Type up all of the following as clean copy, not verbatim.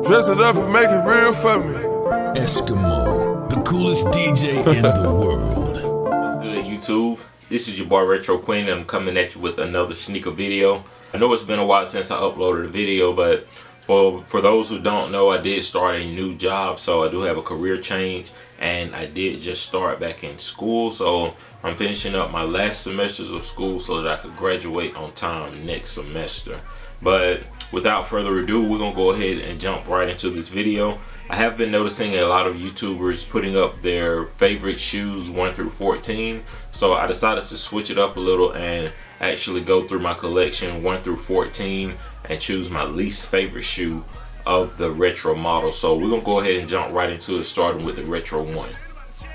Dress it up and make it real for me. Eskimo, the coolest DJ in the world. What's good, YouTube? This is your boy Retro Queen, and I'm coming at you with another sneaker video. I know it's been a while since I uploaded a video, but for those who don't know, I did start a new job, so I do have a career change, and I did just start back in school, so I'm finishing up my last semesters of school so that I could graduate on time next semester. But without further ado, we're gonna go ahead and jump right into this video. I have been noticing a lot of YouTubers putting up their favorite shoes 1 through 14, so I decided to switch it up a little and actually go through my collection 1 through 14 and choose my least favorite shoe of the retro model. So we're gonna go ahead and jump right into it, starting with the retro 1.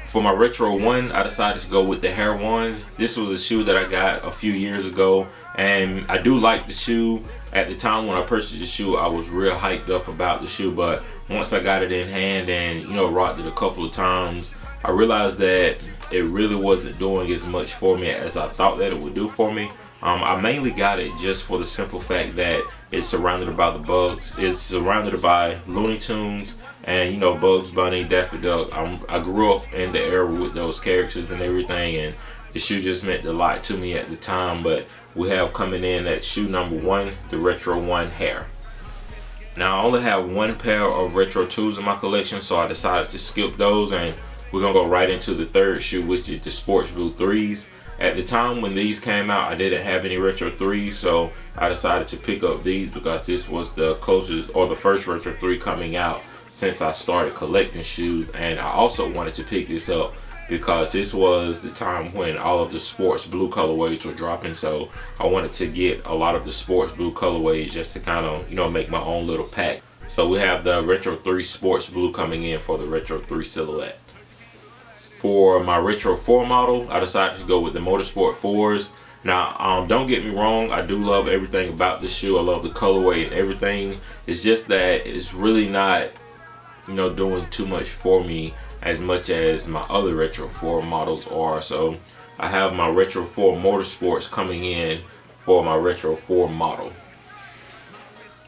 For my retro 1, I decided to go with the heroine. This was a shoe that I got a few years ago, and I do like the shoe. At the time when I purchased the shoe, I was real hyped up about the shoe, but once I got it in hand and rocked it a couple of times, I realized that it really wasn't doing as much for me as I thought that it would do for me. I mainly got it just for the simple fact that it's surrounded by the bugs. It's surrounded by Looney Tunes and Bugs Bunny, Daffy Duck. I grew up in the era with those characters and everything, and the shoe just meant a lot to me at the time. But we have coming in at shoe number 1, the retro 1 Hair. Now I only have one pair of retro 2s in my collection, so I decided to skip those, and we're gonna go right into the third shoe, which is the Sports Blue 3s. At the time when these came out, I didn't have any retro 3s, so I decided to pick up these because this was the closest, or the first retro 3 coming out since I started collecting shoes. And I also wanted to pick this up because this was the time when all of the Sports Blue colorways were dropping, so I wanted to get a lot of the Sports Blue colorways just to kind of make my own little pack. So we have the retro 3 Sports Blue coming in for the retro 3 silhouette. For my retro 4 model, I decided to go with the Motorsport 4s. Now, don't get me wrong, I do love everything about this shoe. I love the colorway and everything. It's just that it's really not, doing too much for me as much as my other retro 4 models are. So I have my retro 4 Motorsports coming in for my retro 4 model.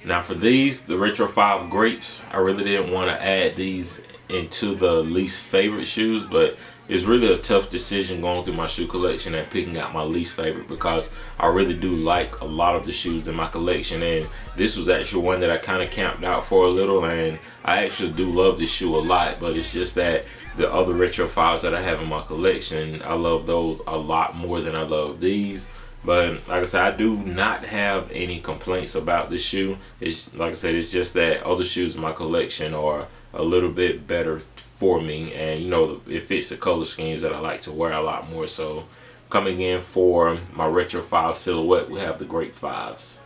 Now for these, the retro 5 Grapes, I really didn't want to add these into the least favorite shoes, but it's really a tough decision going through my shoe collection and picking out my least favorite because I really do like a lot of the shoes in my collection, and this was actually one that I kind of camped out for a little, and I actually do love this shoe a lot. But it's just that the other retro 5s that I have in my collection, I love those a lot more than I love these. But like I said, I do not have any complaints about this shoe. It's like I said, it's just that other shoes in my collection are a little bit better for me, and it fits the color schemes that I like to wear a lot more. So coming in for my retro 5 silhouette, we have the Grape 5s.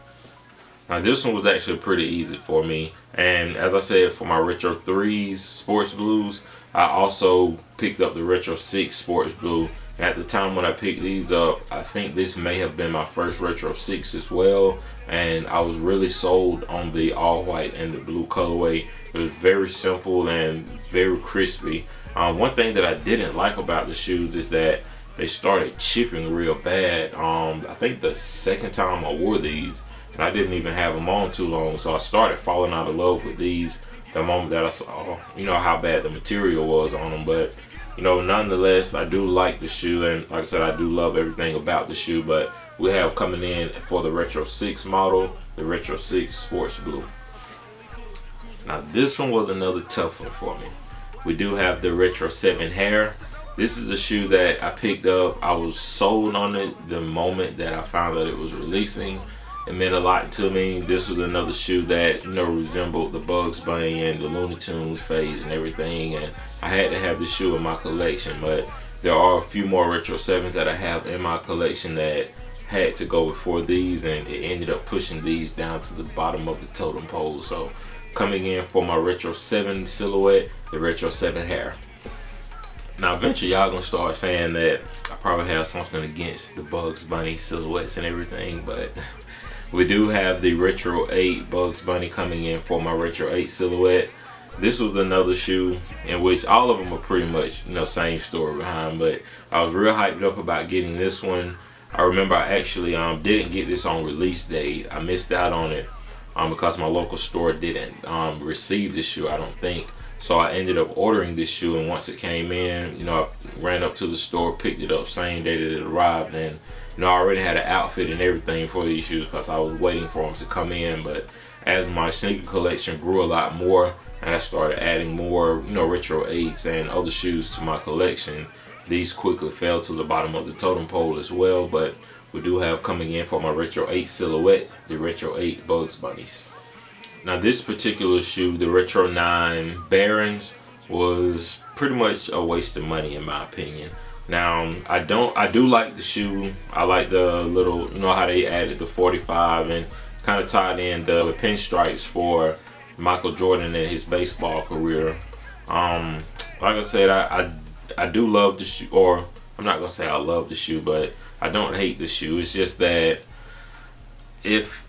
Now this one was actually pretty easy for me, and as I said, for my retro 3s Sports Blues, I also picked up the retro 6 Sports Blue. At the time when I picked these up, I think this may have been my first retro 6 as well, and I was really sold on the all white and the blue colorway. It was very simple and very crispy. One thing that I didn't like about the shoes is that they started chipping real bad. I think the second time I wore these, and I didn't even have them on too long, so I started falling out of love with these the moment that I saw how bad the material was on them. But nonetheless, I do like the shoe, and like I said, I do love everything about the shoe. But we have coming in for the retro 6 model, the retro 6 Sports Blue. Now this one was another tough one for me. We do have the retro 7 Hair. This is a shoe that I picked up. I was sold on it the moment that I found that it was releasing. It meant a lot to me. This was another shoe that resembled the Bugs Bunny and the Looney Tunes phase and everything, and I had to have this shoe in my collection. But there are a few more retro 7s that I have in my collection that had to go before these, and it ended up pushing these down to the bottom of the totem pole. So coming in for my retro 7 silhouette, the retro 7 Hair. Now eventually y'all gonna start saying that I probably have something against the Bugs Bunny silhouettes and everything, but we do have the retro 8 Bugs Bunny coming in for my retro 8 silhouette. This was another shoe in which all of them are pretty much same story behind, but I was real hyped up about getting this one. I remember I actually didn't get this on release date. I missed out on it. because my local store didn't receive this shoe, I don't think. So I ended up ordering this shoe, and once it came in, you know, I ran up to the store, picked it up same day that it arrived, and you know, I already had an outfit and everything for these shoes because I was waiting for them to come in. But as my sneaker collection grew a lot more, and I started adding more, you know, retro 8s and other shoes to my collection, these quickly fell to the bottom of the totem pole as well. But we do have coming in for my retro 8 silhouette, the retro 8 Bugs Bunnies. Now this particular shoe, the retro 9 Barons, was pretty much a waste of money in my opinion. Now I do like the shoe. I like the little, you know, how they added the 45 and kind of tied in the pinstripes for Michael Jordan and his baseball career. Like I said, I do love the shoe, or I'm not gonna say I love the shoe, but I don't hate the shoe. It's just that if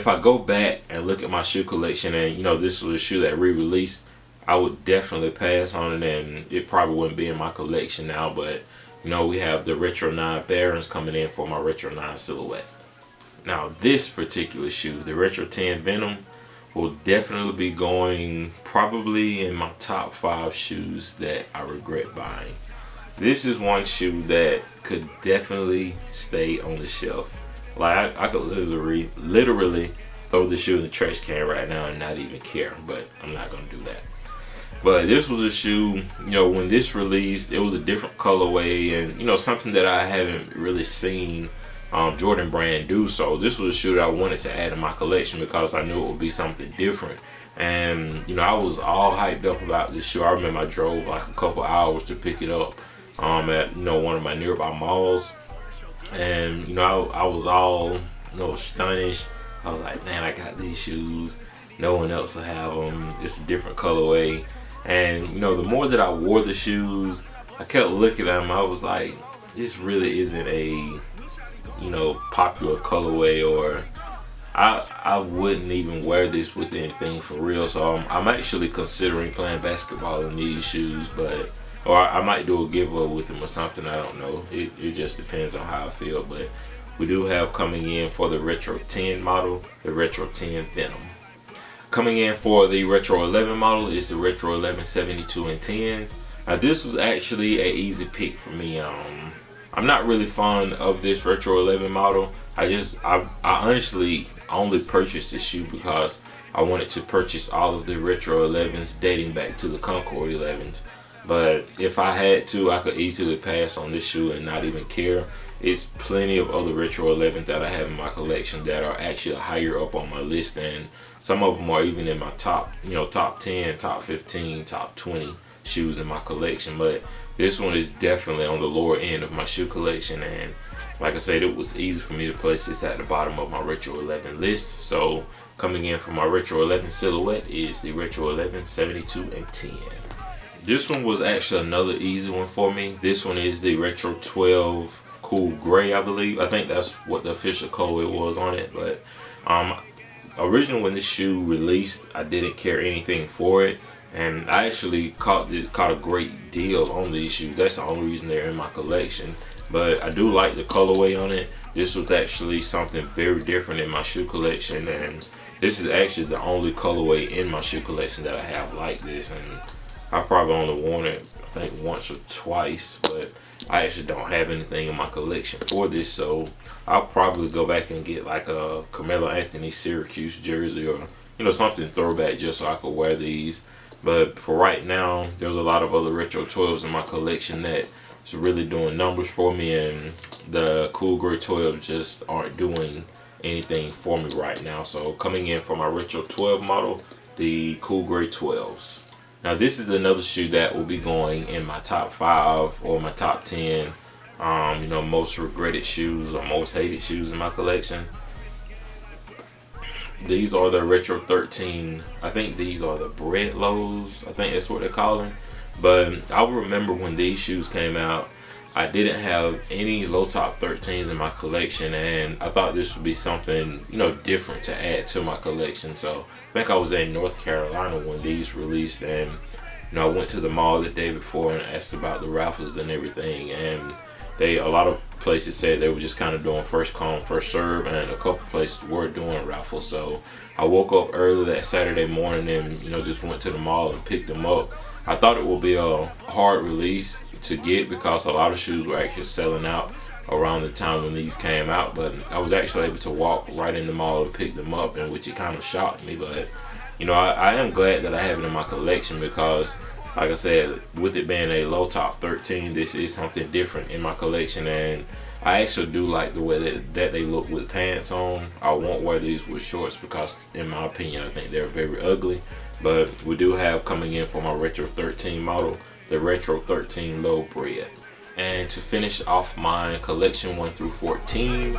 I go back and look at my shoe collection, and you know, this was a shoe that re-released, I would definitely pass on it, and it probably wouldn't be in my collection now. But you know, we have the retro 9 Barons coming in for my retro 9 silhouette. Now this particular shoe, the retro 10 Venom, will definitely be going probably in my top 5 shoes that I regret buying. This is one shoe that could definitely stay on the shelf. Like I could literally throw the shoe in the trash can right now and not even care, but I'm not gonna do that. But this was a shoe, you know, when this released, it was a different colorway, and you know, something that I haven't really seen Jordan Brand do. So this was a shoe that I wanted to add to my collection because I knew it would be something different. And you know, I was all hyped up about this shoe. I remember I drove like a couple hours to pick it up at, you know, one of my nearby malls. And you know, I was all, you know, astonished. I was like, man, I got these shoes. No one else will have them. It's a different colorway. And you know, the more that I wore the shoes, I kept looking at them. I was like, this really isn't a, you know, popular colorway, or I wouldn't even wear this with anything for real. So I'm actually considering playing basketball in these shoes, or I might do a giveaway with them or something. I don't know. It just depends on how I feel. But we do have coming in for the retro 10 model, the retro 10 Venom. Coming in for the retro 11 model is the retro 11 72 and 10s. Now this was actually an easy pick for me. I'm not really fond of this retro 11 model. I honestly only purchased this shoe because I wanted to purchase all of the retro 11s dating back to the Concord 11s. But if I had to, I could easily pass on this shoe and not even care. It's plenty of other retro 11s that I have in my collection that are actually higher up on my list, and some of them are even in my top 10, top 15, top 20 shoes in my collection. But this one is definitely on the lower end of my shoe collection, and like I said, it was easy for me to place this at the bottom of my retro 11 list. So coming in for my retro 11 silhouette is the retro 11 72 and 10. This one was actually another easy one for me. This one is the retro 12 Cool Gray, I believe. I think that's what the official colorway was on it. But originally when this shoe released, I didn't care anything for it, and I actually caught a great deal on these shoes. That's the only reason they're in my collection. But I do like the colorway on it. This was actually something very different in my shoe collection, and this is actually the only colorway in my shoe collection that I have like this. And I probably only worn it, I think, once or twice, but I actually don't have anything in my collection for this, so I'll probably go back and get like a Carmelo Anthony Syracuse jersey, or you know, something throwback, just so I could wear these. But for right now, there's a lot of other retro 12s in my collection that is really doing numbers for me, and the Cool Gray 12s just aren't doing anything for me right now. So coming in for my retro 12 model, the Cool Gray 12s. Now this is another shoe that will be going in my top 5 or my top 10, you know, most regretted shoes or most hated shoes in my collection. These are the retro 13. I think these are the bread lows. I think that's what they call them. But I remember when these shoes came out, I didn't have any low top 13s in my collection, and I thought this would be something, you know, different to add to my collection. So I think I was in North Carolina when these released, and you know, I went to the mall the day before and asked about the raffles and everything, and A lot of places said they were just kind of doing first come, first serve, and a couple places were doing raffles. So I woke up early that Saturday morning and, you know, just went to the mall and picked them up. I thought it would be a hard release to get because a lot of shoes were actually selling out around the time when these came out, but I was actually able to walk right in the mall and pick them up, and which it kind of shocked me. But you know, I am glad that I have it in my collection because, like I said, with it being a low top 13, this is something different in my collection, and I actually do like the way that they look with pants on. I won't wear these with shorts because, in my opinion, I think they're very ugly. But we do have coming in for my Retro 13 model, the Retro 13 Low Bread. And to finish off my collection 1 through 14,